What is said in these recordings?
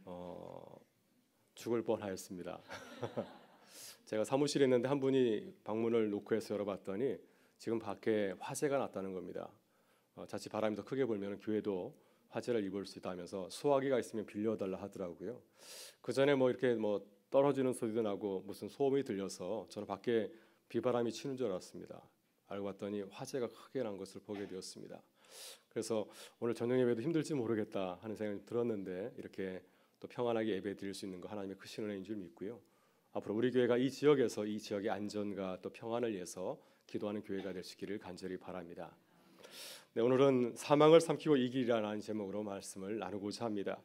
어, 죽을 뻔하였습니다. 제가 사무실에 있는데 한 분이 방문을 노크해서 열어봤더니 지금 밖에 화재가 났다는 겁니다. 자칫 바람이 더 크게 불면 교회도 화재를 입을 수 있다면서 수화기가 있으면 빌려달라 하더라고요. 그 전에 이렇게 떨어지는 소리도 나고 무슨 소음이 들려서 저는 밖에 비바람이 치는 줄 알았습니다. 알고 봤더니 화재가 크게 난 것을 보게 되었습니다. 그래서 오늘 저녁 예배도 힘들지 모르겠다 하는 생각이 들었는데 이렇게 또 평안하게 예배 드릴 수 있는 거 하나님의 크신 은혜인 줄 믿고요. 앞으로 우리 교회가 이 지역에서 이 지역의 안전과 또 평안을 위해서 기도하는 교회가 될 수 있기를 간절히 바랍니다. 네, 오늘은 사망을 삼키고 이기리라는 제목으로 말씀을 나누고자 합니다.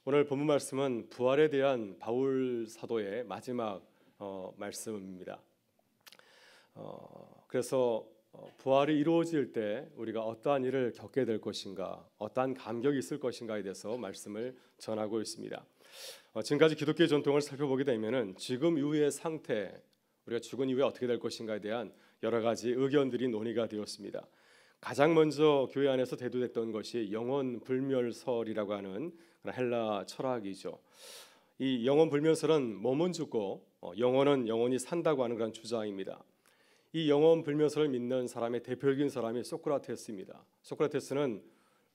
오늘 본문 말씀은 부활에 대한 바울 사도의 마지막 말씀입니다. 그래서 부활이 이루어질 때 우리가 어떠한 일을 겪게 될 것인가, 어떠한 감격이 있을 것인가에 대해서 말씀을 전하고 있습니다. 지금까지 기독교의 전통을 살펴보게 되면은 지금 이후의 상태, 우리가 죽은 이후에 어떻게 될 것인가에 대한 여러 가지 의견들이 논의가 되었습니다. 가장 먼저 교회 안에서 대두됐던 것이 영혼 불멸설이라고 하는 그런 헬라 철학이죠. 이 영혼 불멸설은 몸은 죽고 영혼은 영원히 산다고 하는 그런 주장입니다. 이 영혼 불멸설을 믿는 사람의 대표적인 사람이 소크라테스입니다. 소크라테스는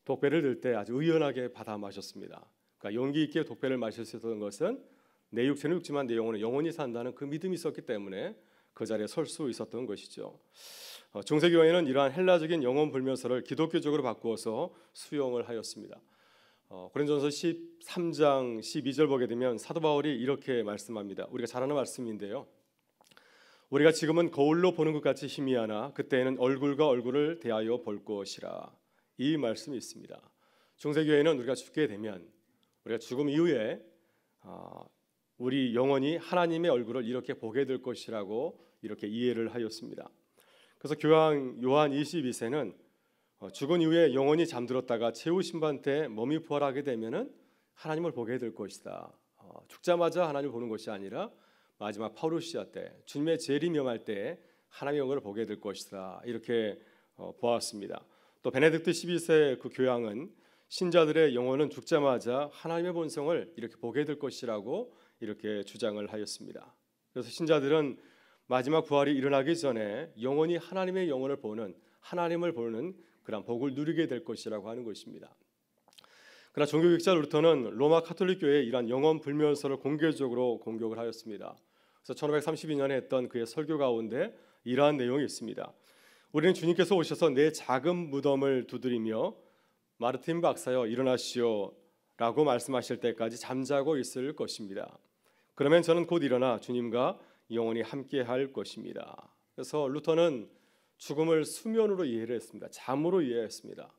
독배를 들 때 아주 의연하게 받아 마셨습니다. 그러니까 용기 있게 독배를 마실 수 있었던 것은 내 육체는 죽지만 내 영혼은 영원히 산다는 그 믿음이 있었기 때문에 그 자리에 설 수 있었던 것이죠. 중세교회는 이러한 헬라적인 영혼 불멸설을 기독교적으로 바꾸어서 수용을 하였습니다. 고린도전서 13장 12절 보게 되면 사도 바울이 이렇게 말씀합니다. 우리가 잘 아는 말씀인데요. 우리가 지금은 거울로 보는 것 같이 희미하나 그때에는 얼굴과 얼굴을 대하여 볼 것이라. 이 말씀이 있습니다. 중세교회는 우리가 죽게 되면 우리가 죽음 이후에 우리 영혼이 하나님의 얼굴을 이렇게 보게 될 것이라고 이렇게 이해를 하였습니다. 그래서 교황 요한 22세는 죽은 이후에 영혼이 잠들었다가 최후 심판 때 몸이 부활하게 되면은 하나님을 보게 될 것이다. 죽자마자 하나님을 보는 것이 아니라 마지막 파루시아 때 주님의 재림명할 때 하나님의 영광을 보게 될 것이다. 이렇게 보았습니다. 또 베네딕트 12세 그 교황은 신자들의 영혼은 죽자마자 하나님의 본성을 이렇게 보게 될 것이라고 이렇게 주장을 하였습니다. 그래서 신자들은 마지막 부활이 일어나기 전에 영원히 하나님의 영혼을 보는 하나님을 보는 그런 복을 누리게 될 것이라고 하는 것입니다. 그러나 종교개혁자 루터는 로마 카톨릭 교회의 이러한 영혼 불멸설을 공개적으로 공격을 하였습니다. 그래서 1532년에 했던 그의 설교 가운데 이러한 내용이 있습니다. 우리는 주님께서 오셔서 내 작은 무덤을 두드리며 마르틴 박사여 일어나시오 라고 말씀하실 때까지 잠자고 있을 것입니다. 그러면 저는 곧 일어나 주님과 영원히 함께 할 것입니다. 그래서 루터는 죽음을 수면으로 이해를 했습니다. 잠으로 이해했습니다.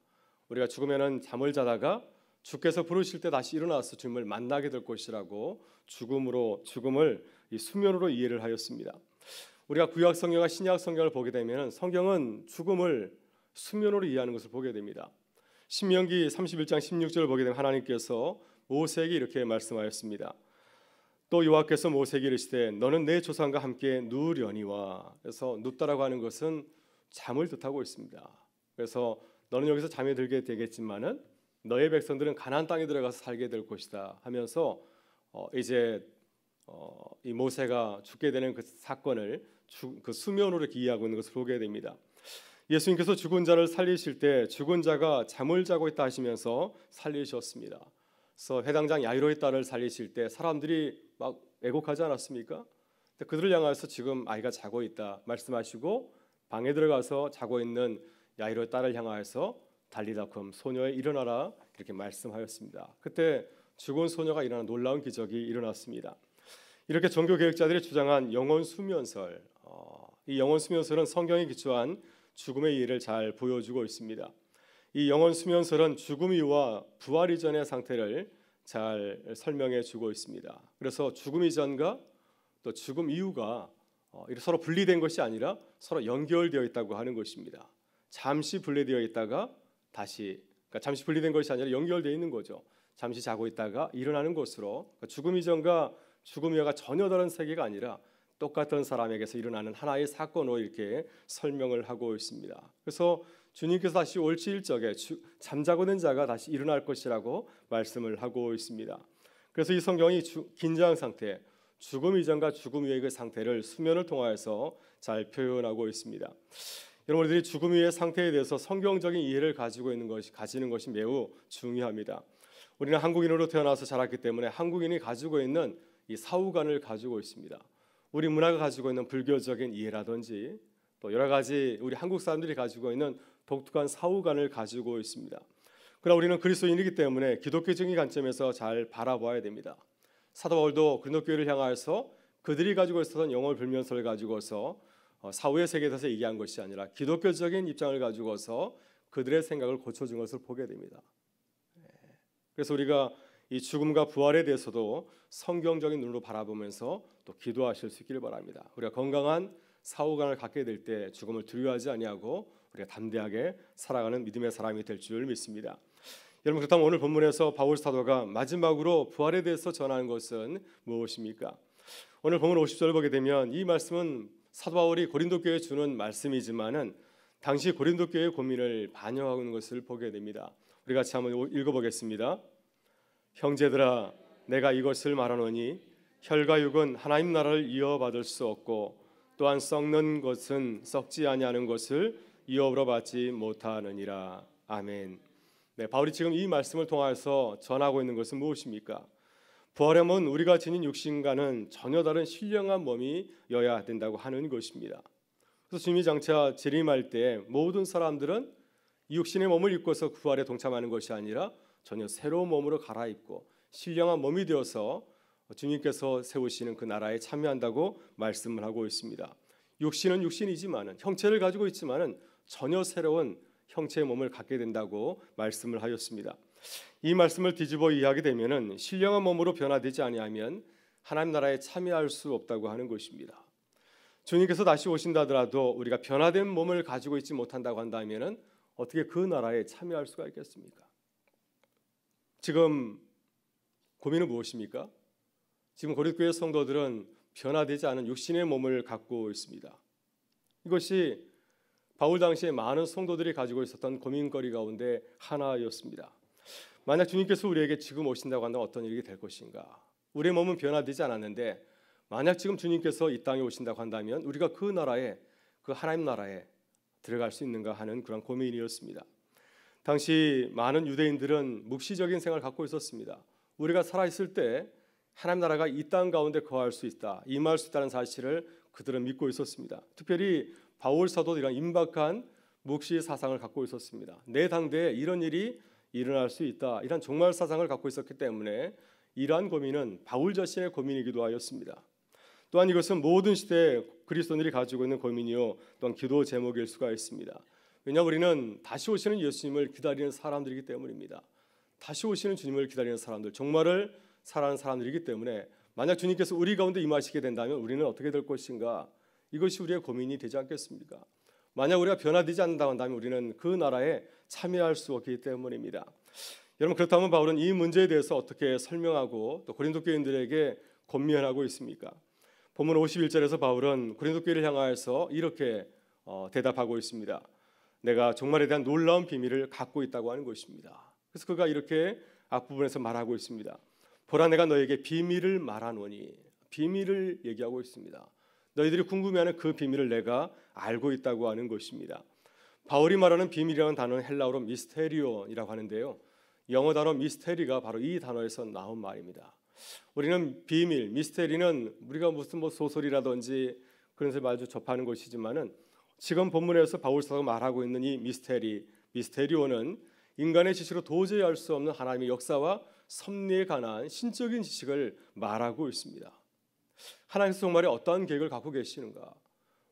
우리가 죽으면 잠을 자다가 주께서 부르실 때 다시 일어나서 주님을 만나게 될 것이라고 죽음을 이 수면으로 이해를 하였습니다. 우리가 구약 성경과 신약 성경을 보게 되면 성경은 죽음을 수면으로 이해하는 것을 보게 됩니다. 신명기 31장 16절을 보게 되면 하나님께서 모세에게 이렇게 말씀하였습니다. 또 여호와께서 모세에게 이르시되 너는 내 조상과 함께 누우려니와. 그래서 눕다라고 하는 것은 잠을 뜻하고 있습니다. 그래서 너는 여기서 잠에 들게 되겠지만은 너의 백성들은 가나안 땅에 들어가서 살게 될 것이다 하면서 이제 이 모세가 죽게 되는 그 사건을 그 수면으로 이렇게 이해하고 있는 것을 보게 됩니다. 예수님께서 죽은 자를 살리실 때 죽은 자가 잠을 자고 있다 하시면서 살리셨습니다. 그래서 회당장 야이로의 딸을 살리실 때 사람들이 막 애곡하지 않았습니까? 그들을 향해서 지금 아이가 자고 있다 말씀하시고 방에 들어가서 자고 있는 야이로의 딸을 향하여서 달리다쿰 소녀에 일어나라 이렇게 말씀하였습니다. 그때 죽은 소녀가 일어나는 놀라운 기적이 일어났습니다. 이렇게 종교개혁자들이 주장한 영혼 수면설, 이 영혼 수면설은 성경에 기초한 죽음의 이해를 잘 보여주고 있습니다. 이 영혼 수면설은 죽음 이후와 부활 이전의 상태를 잘 설명해 주고 있습니다. 그래서 죽음 이전과 또 죽음 이후가 서로 분리된 것이 아니라 서로 연결되어 있다고 하는 것입니다. 잠시 분리되어 있다가 다시, 그러니까 잠시 분리된 것이 아니라 연결되어 있는 거죠. 잠시 자고 있다가 일어나는 것으로, 그러니까 죽음 이전과 죽음 이후가 전혀 다른 세계가 아니라 똑같은 사람에게서 일어나는 하나의 사건으로 이렇게 설명을 하고 있습니다. 그래서 주님께서 다시 올지 일적에 잠자고 있는 자가 다시 일어날 것이라고 말씀을 하고 있습니다. 그래서 이 성경이 긴장 상태, 죽음 이전과 죽음 이후의 그 상태를 수면을 통하여서 잘 표현하고 있습니다. 여러분들이 죽음 이후의 상태에 대해서 성경적인 이해를 가지는 것이 매우 중요합니다. 우리는 한국인으로 태어나서 자랐기 때문에 한국인이 가지고 있는 이 사후관을 가지고 있습니다. 우리 문화가 가지고 있는 불교적인 이해라든지 또 여러 가지 우리 한국 사람들이 가지고 있는 독특한 사후관을 가지고 있습니다. 그러나 우리는 그리스도인이기 때문에 기독교적인 관점에서 잘 바라봐야 됩니다. 사도 바울도 고린도 교회를 향하여서 그들이 가지고 있었던 영혼 불면서를 가지고서 사후의 세계에 대해서 얘기한 것이 아니라 기독교적인 입장을 가지고서 그들의 생각을 고쳐준 것을 보게 됩니다. 그래서 우리가 이 죽음과 부활에 대해서도 성경적인 눈으로 바라보면서 또 기도하실 수 있기를 바랍니다. 우리가 건강한 사후관을 갖게 될 때 죽음을 두려워하지 아니하고 우리가 담대하게 살아가는 믿음의 사람이 될 줄 믿습니다. 여러분, 그렇다면 오늘 본문에서 바울 사도가 마지막으로 부활에 대해서 전하는 것은 무엇입니까? 오늘 본문 50절을 보게 되면 이 말씀은 사도 바울이 고린도 교회에 주는 말씀이지만은 당시 고린도 교회의 고민을 반영하고 있는 것을 보게 됩니다. 우리 같이 한번 읽어보겠습니다. 형제들아, 내가 이것을 말하노니 혈과 육은 하나님 나라를 이어받을 수 없고 또한 썩는 것은 썩지 아니하는 것을 이어로 받지 못하느니라. 아멘. 네, 바울이 지금 이 말씀을 통하여서 전하고 있는 것은 무엇입니까? 부활하면 우리가 지닌 육신과는 전혀 다른 신령한 몸이여야 된다고 하는 것입니다. 그래서 주님이 장차 재림할 때 모든 사람들은 이 육신의 몸을 입고서 부활에 동참하는 것이 아니라 전혀 새로운 몸으로 갈아입고 신령한 몸이 되어서 주님께서 세우시는 그 나라에 참여한다고 말씀을 하고 있습니다. 육신은 육신이지만은 형체를 가지고 있지만은 전혀 새로운 형체의 몸을 갖게 된다고 말씀을 하였습니다. 이 말씀을 뒤집어 이해하게 되면은 신령한 몸으로 변화되지 아니하면 하나님 나라에 참여할 수 없다고 하는 것입니다. 주님께서 다시 오신다 하더라도 우리가 변화된 몸을 가지고 있지 못한다고 한다면은 어떻게 그 나라에 참여할 수가 있겠습니까? 지금 고민은 무엇입니까? 지금 고린도 교회 성도들은 변화되지 않은 육신의 몸을 갖고 있습니다. 이것이 바울 당시에 많은 성도들이 가지고 있었던 고민거리 가운데 하나였습니다. 만약 주님께서 우리에게 지금 오신다고 한다면 어떤 일이 될 것인가? 우리의 몸은 변화되지 않았는데 만약 지금 주님께서 이 땅에 오신다고 한다면 우리가 그 나라에, 그 하나님 나라에 들어갈 수 있는가 하는 그런 고민이었습니다. 당시 많은 유대인들은 묵시적인 생각을 갖고 있었습니다. 우리가 살아있을 때 하나님 나라가 이 땅 가운데 거할 수 있다, 임할 수 있다는 사실을 그들은 믿고 있었습니다. 특별히 바울 사도도 이런 임박한 묵시 사상을 갖고 있었습니다. 내 당대에 이런 일이 일어날 수 있다, 이런 종말 사상을 갖고 있었기 때문에 이러한 고민은 바울 자신의 고민이기도 하였습니다. 또한 이것은 모든 시대에 그리스도인들이 가지고 있는 고민이요 또한 기도 제목일 수가 있습니다. 왜냐하면 우리는 다시 오시는 예수님을 기다리는 사람들이기 때문입니다. 다시 오시는 주님을 기다리는 사람들, 종말을 살아가는 사람들이기 때문에 만약 주님께서 우리 가운데 임하시게 된다면 우리는 어떻게 될 것인가? 이것이 우리의 고민이 되지 않겠습니까? 만약 우리가 변화되지 않는다고 한다면 우리는 그 나라에 참여할 수 없기 때문입니다. 여러분, 그렇다면 바울은 이 문제에 대해서 어떻게 설명하고 또 고린도 교인들에게 권면하고 있습니까? 본문 51절에서 바울은 고린도 교회를 향하여서 이렇게 대답하고 있습니다. 내가 종말에 대한 놀라운 비밀을 갖고 있다고 하는 것입니다. 그래서 그가 이렇게 앞부분에서 말하고 있습니다. 보라, 내가 너에게 비밀을 말하노니, 비밀을 얘기하고 있습니다. 너희들이 궁금해하는 그 비밀을 내가 알고 있다고 하는 것입니다. 바울이 말하는 비밀이라는 단어는 헬라어로 미스테리온이라고 하는데요, 영어 단어 미스테리가 바로 이 단어에서 나온 말입니다. 우리는 비밀, 미스테리는 우리가 무슨 소설이라든지 그런 것을 마주 접하는 것이지만은 지금 본문에서 바울 사도가 말하고 있는 이 미스테리온은 인간의 지식으로 도저히 알 수 없는 하나님의 역사와 섭리에 관한 신적인 지식을 말하고 있습니다. 하나님께서 정말 어떠한 계획을 갖고 계시는가?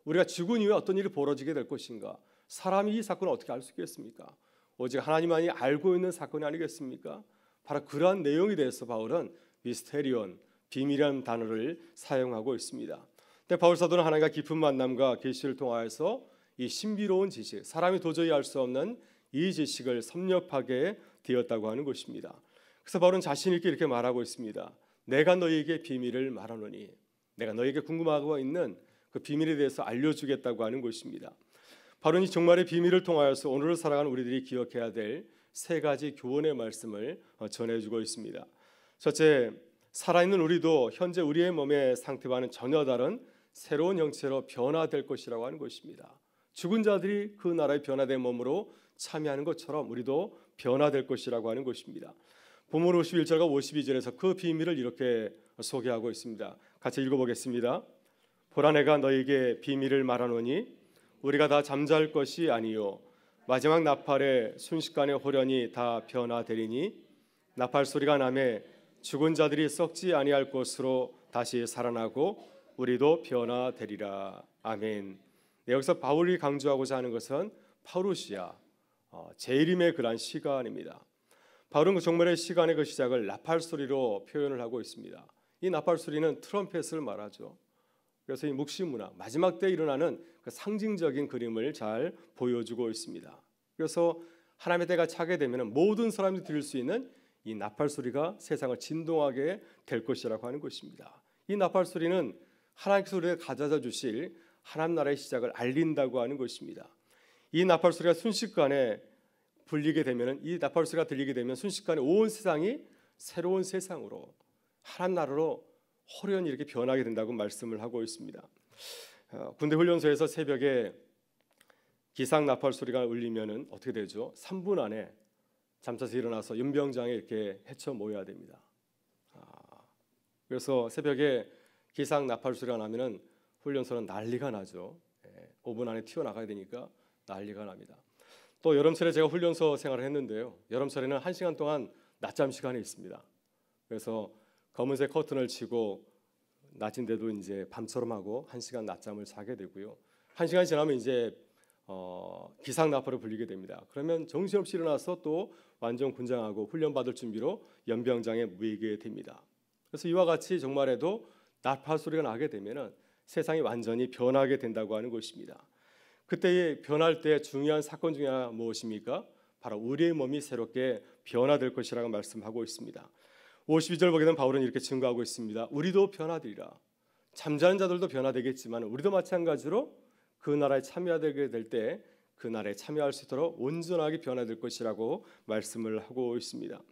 우리가 죽은 이후에 어떤 일이 벌어지게 될 것인가? 사람이 이 사건을 어떻게 알 수 있겠습니까? 오직 하나님만이 알고 있는 사건이 아니겠습니까? 바로 그러한 내용에 대해서 바울은 미스테리온, 비밀이라는 단어를 사용하고 있습니다. 근데 바울 사도는 하나님과 깊은 만남과 계시를 통하여서 이 신비로운 지식, 사람이 도저히 알 수 없는 이 지식을 섭렵하게 되었다고 하는 것입니다. 그래서 바울은 자신 있게 이렇게 말하고 있습니다. 내가 너희에게 비밀을 말하노니, 내가 너희에게 궁금하고 있는 그 비밀에 대해서 알려주겠다고 하는 것입니다. 바로 이 종말의 비밀을 통하여서 오늘을 살아가는 우리들이 기억해야 될 세 가지 교훈의 말씀을 전해주고 있습니다. 첫째, 살아있는 우리도 현재 우리의 몸의 상태와는 전혀 다른 새로운 형체로 변화될 것이라고 하는 것입니다. 죽은 자들이 그 나라의 변화된 몸으로 참여하는 것처럼 우리도 변화될 것이라고 하는 것입니다. 본문 51절과 52절에서 그 비밀을 이렇게 소개하고 있습니다. 같이 읽어보겠습니다. 보라, 내가 너에게 비밀을 말하노니 우리가 다 잠잘 것이 아니요 마지막 나팔에 순식간에 호련히 다 변화되리니 나팔 소리가 나매 죽은 자들이 썩지 아니할 것으로 다시 살아나고 우리도 변화되리라. 아멘. 네, 여기서 바울이 강조하고자 하는 것은 파루시아, 재림의 그러한 시간입니다. 바울은 그 종말의 시간의 그 시작을 나팔 소리로 표현을 하고 있습니다. 이 나팔 소리는 트럼펫을 말하죠. 그래서 이 묵시문화, 마지막 때 일어나는 그 상징적인 그림을 잘 보여주고 있습니다. 그래서 하나님의 때가 차게 되면 모든 사람들이 들을 수 있는 이 나팔 소리가 세상을 진동하게 될 것이라고 하는 것입니다. 이 나팔 소리는 하나님께서 우리에게 가져다 주실 하나님 나라의 시작을 알린다고 하는 것입니다. 이 나팔 소리가 순식간에 불리게 되면, 이 나팔 소리가 들리게 되면 순식간에 온 세상이 새로운 세상으로 하나님 나라로 호련히 이렇게 변하게 된다고 말씀을 하고 있습니다. 군대 훈련소에서 새벽에 기상 나팔 소리가 울리면은 어떻게 되죠? 3분 안에 잠자서 일어나서 연병장에 이렇게 헤쳐 모여야 됩니다. 그래서 새벽에 기상 나팔 소리가 나면은 훈련소는 난리가 나죠. 5분 안에 튀어나가야 되니까 난리가 납니다. 또 여름철에 제가 훈련소 생활을 했는데요. 여름철에는 1시간 동안 낮잠 시간이 있습니다. 그래서 검은색 커튼을 치고 낮인데도 이제 밤처럼 하고 1시간 낮잠을 자게 되고요. 1시간이 지나면 이제 기상 나팔을 불리게 됩니다. 그러면 정신없이 일어나서 또 완전 군장하고 훈련받을 준비로 연병장에 모이게 됩니다. 그래서 이와 같이 정말에도 나팔 소리가 나게 되면 세상이 완전히 변하게 된다고 하는 것입니다. 그때 변할 때 중요한 사건 중에 하나 무엇입니까? 바로 우리의 몸이 새롭게 변화될 것이라고 말씀하고 있습니다. 52절 보게 되면 바울은 이렇게 증거하고 있습니다. 우리도 변화되리라. 잠자는 자들도 변화되겠지만 우리도 마찬가지로 그 나라에 참여하게 될 때 그 나라에 참여할 수 있도록 온전하게 변화될 것이라고 말씀을 하고 있습니다.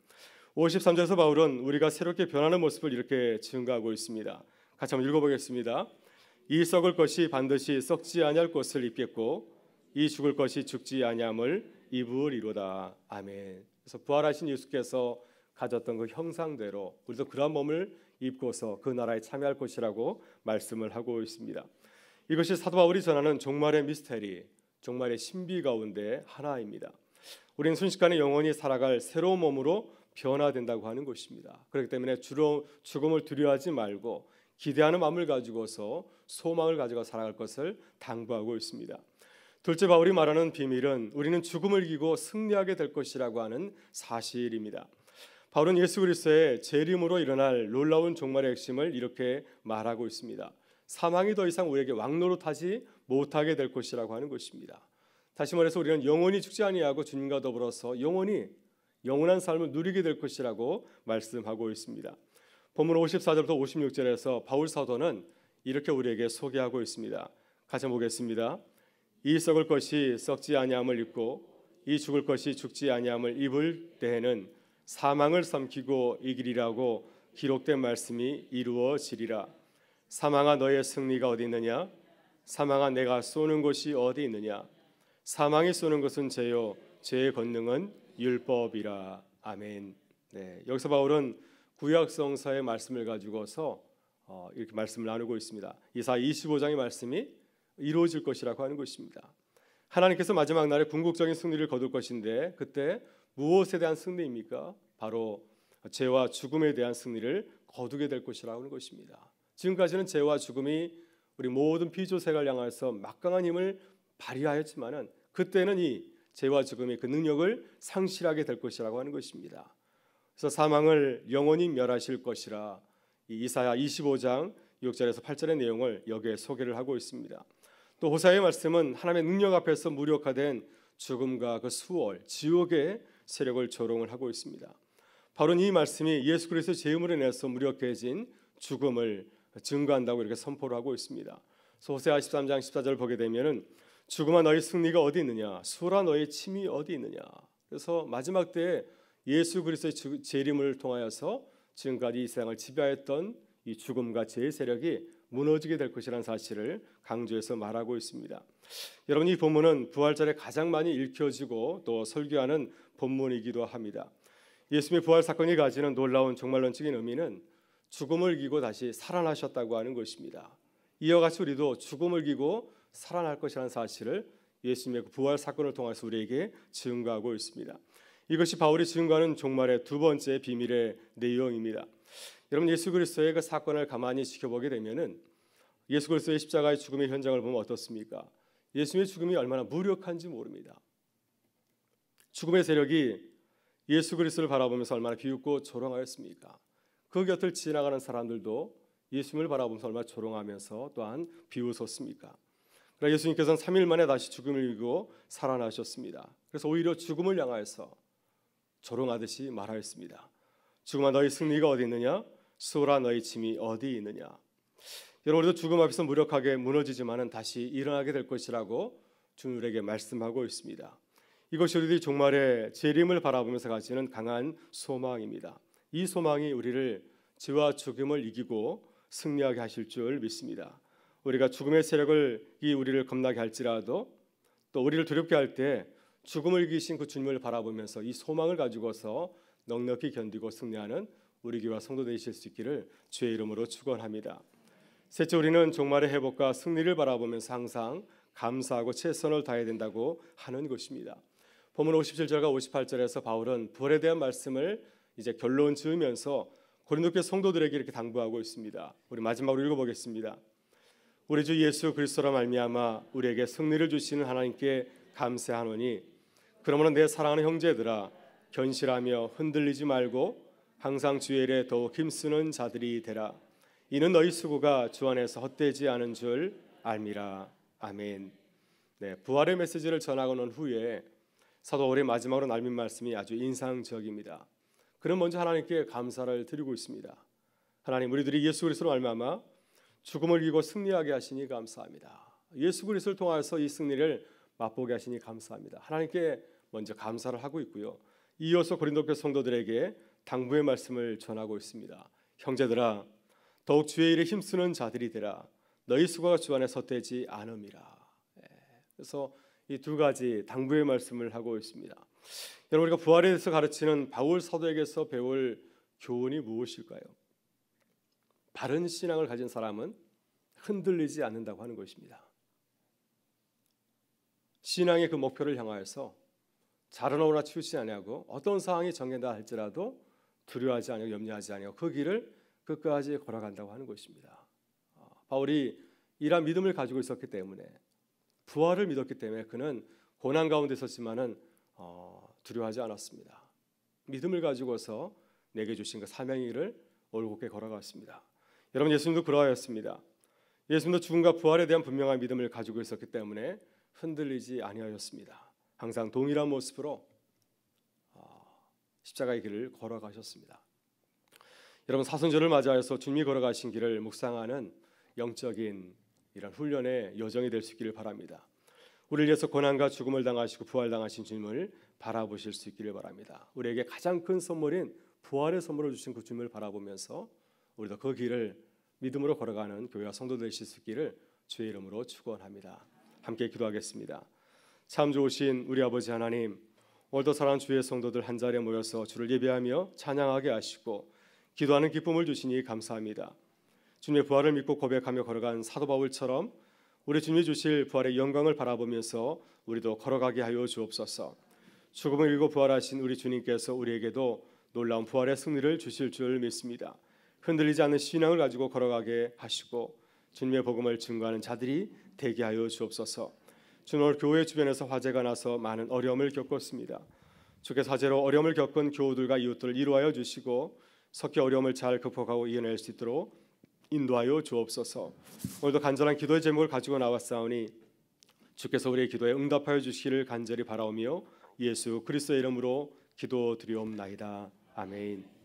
53절에서 바울은 우리가 새롭게 변하는 모습을 이렇게 증거하고 있습니다. 같이 한번 읽어보겠습니다. 이 썩을 것이 반드시 썩지 아니할 것을 입겠고 이 죽을 것이 죽지 아니함을 입으리로다. 아멘. 그래서 부활하신 예수께서 가졌던 그 형상대로 우리도 그런 몸을 입고서 그 나라에 참여할 것이라고 말씀을 하고 있습니다. 이것이 사도 바울이 전하는 종말의 미스테리, 종말의 신비 가운데 하나입니다. 우리는 순식간에 영원히 살아갈 새로운 몸으로 변화된다고 하는 것입니다. 그렇기 때문에 주로 죽음을 두려워하지 말고 기대하는 마음을 가지고서 소망을 가지고 살아갈 것을 당부하고 있습니다. 둘째, 바울이 말하는 비밀은 우리는 죽음을 이기고 승리하게 될 것이라고 하는 사실입니다. 바울은 예수 그리스도의 재림으로 일어날 놀라운 종말의 핵심을 이렇게 말하고 있습니다. 사망이 더 이상 우리에게 왕노릇하지 못하게 될 것이라고 하는 것입니다. 다시 말해서 우리는 영원히 죽지 아니하고 주님과 더불어서 영원한 삶을 누리게 될 것이라고 말씀하고 있습니다. 본문 54절부터 56절에서 바울 사도는 이렇게 우리에게 소개하고 있습니다. 같이 보겠습니다. 이 썩을 것이 썩지 아니함을 입고 이 죽을 것이 죽지 아니함을 입을 때에는 사망을 삼키고 이기리라고 기록된 말씀이 이루어지리라. 사망아, 너의 승리가 어디 있느냐? 사망아, 내가 쏘는 곳이 어디 있느냐? 사망이 쏘는 것은 죄요, 죄의 권능은 율법이라. 아멘. 네, 여기서 바울은 구약 성서의 말씀을 가지고서 이렇게 말씀을 나누고 있습니다. 이사야 25장의 말씀이 이루어질 것이라고 하는 것입니다. 하나님께서 마지막 날에 궁극적인 승리를 거둘 것인데 그때 무엇에 대한 승리입니까? 바로 죄와 죽음에 대한 승리를 거두게 될 것이라고 하는 것입니다. 지금까지는 죄와 죽음이 우리 모든 피조세를 향해서 막강한 힘을 발휘하였지만은 그때는 이 죄와 죽음이 그 능력을 상실하게 될 것이라고 하는 것입니다. 그래서 사망을 영원히 멸하실 것이라 이 이사야 25장 6절에서 8절의 내용을 여기에 소개를 하고 있습니다. 또 호사의 말씀은 하나님의 능력 앞에서 무력화된 죽음과 그 수월, 지옥의 세력을 조롱을 하고 있습니다. 바로 이 말씀이 예수 그리스도의 제음으로 인해서 무력해진 죽음을 증거한다고 이렇게 선포를 하고 있습니다. 호세아 13장 14절 보게 되면은 죽음아 너희 승리가 어디 있느냐? 수라 너희 침이 어디 있느냐? 그래서 마지막 때에 예수 그리스도의 재림을 통하여서 지금까지 이 세상을 지배했던 이 죽음과 죄의 세력이 무너지게 될 것이라는 사실을 강조해서 말하고 있습니다. 여러분, 이 본문은 부활절에 가장 많이 읽혀지고 또 설교하는 본문이기도 합니다. 예수님의 부활 사건이 가지는 놀라운 종말론적인 의미는 죽음을 이기고 다시 살아나셨다고 하는 것입니다. 이와 같이 우리도 죽음을 이기고 살아날 것이라는 사실을 예수님의 부활 사건을 통해서 우리에게 증거하고 있습니다. 이것이 바울이 증거하는 종말의 두 번째 비밀의 내용입니다. 여러분, 예수 그리스도의 그 사건을 가만히 지켜보게 되면은 예수 그리스도의 십자가의 죽음의 현장을 보면 어떻습니까? 예수님의 죽음이 얼마나 무력한지 모릅니다. 죽음의 세력이 예수 그리스도를 바라보면서 얼마나 비웃고 조롱하였습니까? 그 곁을 지나가는 사람들도 예수님을 바라보면서 얼마나 조롱하면서 또한 비웃었습니까? 그러나 예수님께서는 3일 만에 다시 죽음을 이기고 살아나셨습니다. 그래서 오히려 죽음을 향하여서 조롱하듯이 말하였습니다. 죽음아 너희 승리가 어디 있느냐? 수라 너희 짐이 어디 있느냐? 여러분, 우리도 죽음 앞에서 무력하게 무너지지만은 다시 일어나게 될 것이라고 주님에게 말씀하고 있습니다. 이것이 우리들이 종말의 재림을 바라보면서 가지는 강한 소망입니다. 이 소망이 우리를 죄와 죽음을 이기고 승리하게 하실 줄 믿습니다. 우리가 죽음의 세력을 우리를 겁나게 할지라도 또 우리를 두렵게 할 때 죽음을 이기신 그 주님을 바라보면서 이 소망을 가지고서 넉넉히 견디고 승리하는 우리 교회와 성도 되실 수 있기를 주의 이름으로 축원합니다. 셋째, 우리는 종말의 회복과 승리를 바라보면서 항상 감사하고 최선을 다해야 된다고 하는 것입니다. 본문 57절과 58절에서 바울은 부활에 대한 말씀을 이제 결론 지으면서 고린도 교회 성도들에게 이렇게 당부하고 있습니다. 우리 마지막으로 읽어보겠습니다. 우리 주 예수 그리스도로 말미암아 우리에게 승리를 주시는 하나님께 감사하노니 그러므로 내 사랑하는 형제들아 견실하며 흔들리지 말고 항상 주의 일에 더욱 힘쓰는 자들이 되라. 이는 너희 수고가 주 안에서 헛되지 않은 줄 알미라. 아멘. 네, 부활의 메시지를 전하고 난 후에 사도 바울의 마지막으로 남긴 말씀이 아주 인상적입니다. 그는 먼저 하나님께 감사를 드리고 있습니다. 하나님, 우리들이 예수 그리스도로 말미암아 죽음을 이기고 승리하게 하시니 감사합니다. 예수 그리스도를 통하여서 이 승리를 맛보게 하시니 감사합니다. 하나님께 먼저 감사를 하고 있고요. 이어서 고린도 교회 성도들에게 당부의 말씀을 전하고 있습니다. 형제들아 더욱 주의 일에 힘쓰는 자들이 되라. 너희 수고가 주 안에 헛되지 않음이라. 그래서 이 두 가지 당부의 말씀을 하고 있습니다. 여러분, 우리가 부활에 대해서 가르치는 바울 사도에게서 배울 교훈이 무엇일까요? 바른 신앙을 가진 사람은 흔들리지 않는다고 하는 것입니다. 신앙의 그 목표를 향하여서 자라나오나 치우치지 아니하고 어떤 상황이 정해다 할지라도 두려워하지 아니하고 염려하지 아니하고 그 길을 끝까지 걸어간다고 하는 것입니다. 바울이 이러한 믿음을 가지고 있었기 때문에 부활을 믿었기 때문에 그는 고난 가운데 있었지만은 두려워하지 않았습니다. 믿음을 가지고서 내게 주신 그 사명의 길을 올곧게 걸어갔습니다. 여러분, 예수님도 그러하였습니다. 예수님도 죽음과 부활에 대한 분명한 믿음을 가지고 있었기 때문에 흔들리지 아니하였습니다. 항상 동일한 모습으로 십자가의 길을 걸어가셨습니다. 여러분, 사순절을 맞이하여서 주님이 걸어가신 길을 묵상하는 영적인 이런 훈련의 여정이 될 수 있기를 바랍니다. 우리를 위해서 고난과 죽음을 당하시고 부활당하신 주님을 바라보실 수 있기를 바랍니다. 우리에게 가장 큰 선물인 부활의 선물을 주신 그 주님을 바라보면서 우리도 그 길을 믿음으로 걸어가는 교회와 성도 되실 수 있기를 주의 이름으로 축원합니다. 함께 기도하겠습니다. 참 좋으신 우리 아버지 하나님, 오늘도 사랑하는 주의 성도들 한자리에 모여서 주를 예배하며 찬양하게 하시고 기도하는 기쁨을 주시니 감사합니다. 주님의 부활을 믿고 고백하며 걸어간 사도 바울처럼 우리 주님이 주실 부활의 영광을 바라보면서 우리도 걸어가게 하여 주옵소서. 죽음을 이기고 부활하신 우리 주님께서 우리에게도 놀라운 부활의 승리를 주실 줄 믿습니다. 흔들리지 않는 신앙을 가지고 걸어가게 하시고 주님의 복음을 증거하는 자들이 되게 하여 주옵소서. 주님, 오늘 교회 주변에서 화재가 나서 많은 어려움을 겪었습니다. 주께서 화재로 어려움을 겪은 교우들과 이웃들을 이루하여 주시고 섞여 어려움을 잘 극복하고 이겨낼 수 있도록 인도하여 주옵소서. 오늘도 간절한 기도의 제목을 가지고 나왔사오니 주께서 우리의 기도에 응답하여 주시기를 간절히 바라오며 예수 그리스도의 이름으로 기도드리옵나이다. 아멘.